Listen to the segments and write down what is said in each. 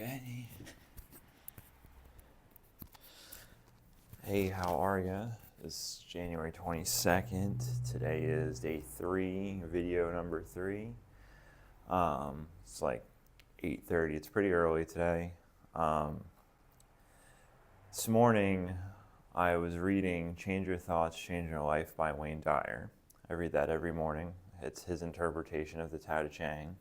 Okay. Hey, how are ya? This is January 22nd. Today is day 3, video number 3. It's like 8:30. It's pretty early today. This morning, I was reading Change Your Thoughts, Change Your Life by Wayne Dyer. I read that every morning. It's his interpretation of the Tao Te Ching.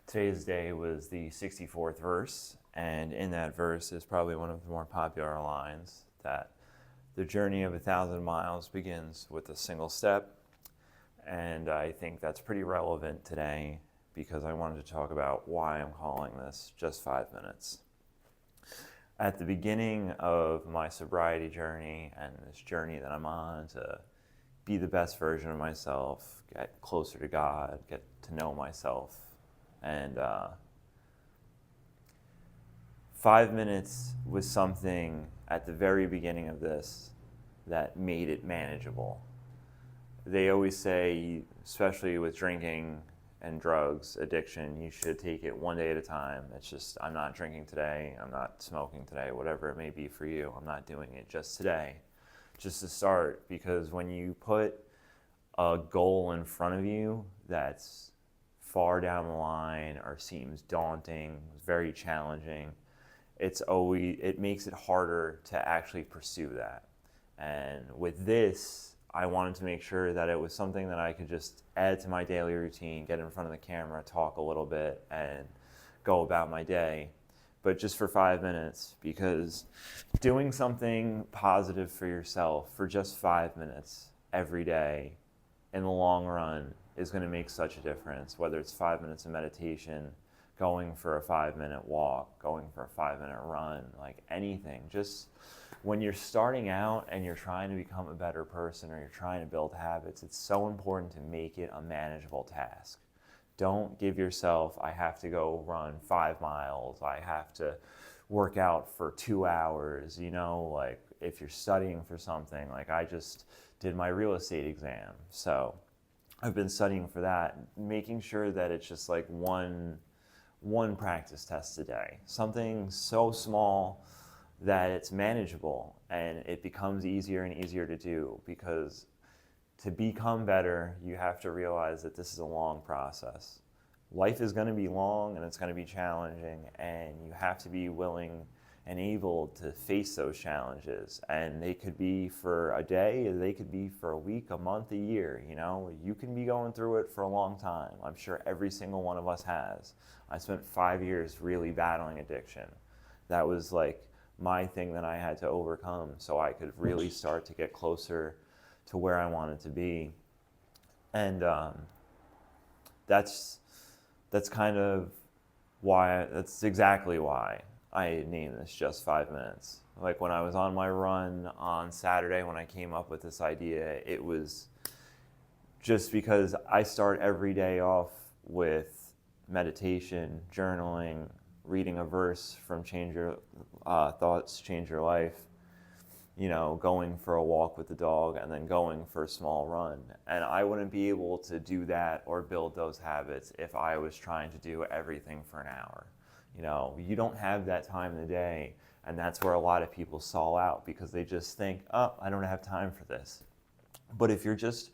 Today's day was the 64th verse, and in that verse is probably one of the more popular lines that the journey of 1,000 miles begins with a single step. And I think that's pretty relevant today because I wanted to talk about why I'm calling this just 5 minutes. At the beginning of my sobriety journey and this journey that I'm on to be the best version of myself, get closer to God, get to know myself, and 5 minutes was something at the very beginning of this that made it manageable. They always say, especially with drinking and drugs addiction, you should take it one day at a time. It's just, I'm not drinking today, I'm not smoking today, whatever it may be for you. I'm not doing it just today, just to start. Because when you put a goal in front of you that's far down the line or seems daunting, very challenging, it makes it harder to actually pursue that. And with this, I wanted to make sure that it was something that I could just add to my daily routine, get in front of the camera, talk a little bit, and go about my day. But just for 5 minutes, because doing something positive for yourself for just 5 minutes every day in the long run is going to make such a difference. Whether it's 5 minutes of meditation, going for a 5-minute walk, going for a 5-minute run, like anything. Just when you're starting out and you're trying to become a better person or you're trying to build habits, it's so important to make it a manageable task. Don't give yourself, I have to go run 5 miles, I have to work out for 2 hours, like if you're studying for something. Like I just did my real estate exam, so I've been studying for that, making sure that it's just like one practice test a day, something so small that it's manageable and it becomes easier and easier to do. Because to become better, you have to realize that this is a long process. Life is going to be long and it's going to be challenging, and you have to be willing and able to face those challenges. And they could be for a day, they could be for a week, a month, a year. You can be going through it for a long time. I'm sure every single one of us has. I spent 5 years really battling addiction. That was like my thing that I had to overcome so I could really start to get closer to where I wanted to be. And that's kind of why, that's exactly why I named this just 5 minutes. Like when I was on my run on Saturday, when I came up with this idea, it was just because I start every day off with meditation, journaling, reading a verse from Change Your Thoughts, Change Your Life, going for a walk with the dog, and then going for a small run. And I wouldn't be able to do that or build those habits if I was trying to do everything for an hour. You don't have that time in the day, and that's where a lot of people stall out because they just think, oh, I don't have time for this. But if you're just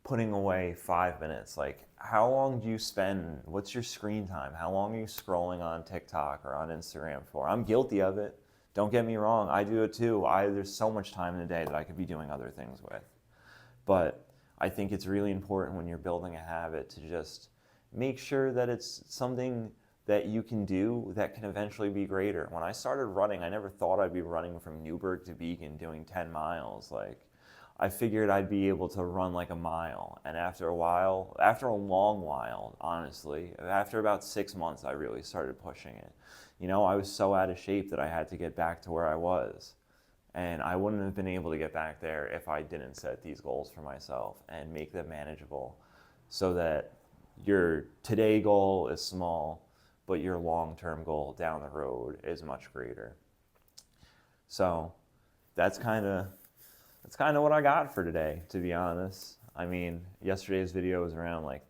putting away 5 minutes, like how long do you spend, what's your screen time? How long are you scrolling on TikTok or on Instagram for? I'm guilty of it. Don't get me wrong, I do it too. There's so much time in the day that I could be doing other things with. But I think it's really important when you're building a habit to just make sure that it's something that you can do that can eventually be greater. When I started running, I never thought I'd be running from Newburgh to Beacon doing 10 miles. Like, I figured I'd be able to run like a mile. And after a long while, honestly, after about 6 months, I really started pushing it. I was so out of shape that I had to get back to where I was. And I wouldn't have been able to get back there if I didn't set these goals for myself and make them manageable, so that your today goal is small, but your long-term goal down the road is much greater. So that's kind of what I got for today, to be honest. I mean, yesterday's video was around like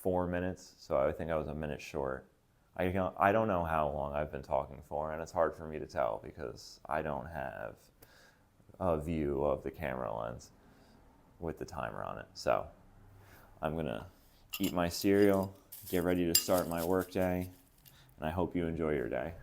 4 minutes, so I think I was a minute short. I don't know how long I've been talking for, and it's hard for me to tell because I don't have a view of the camera lens with the timer on it. So I'm gonna eat my cereal, get ready to start my work day, and I hope you enjoy your day.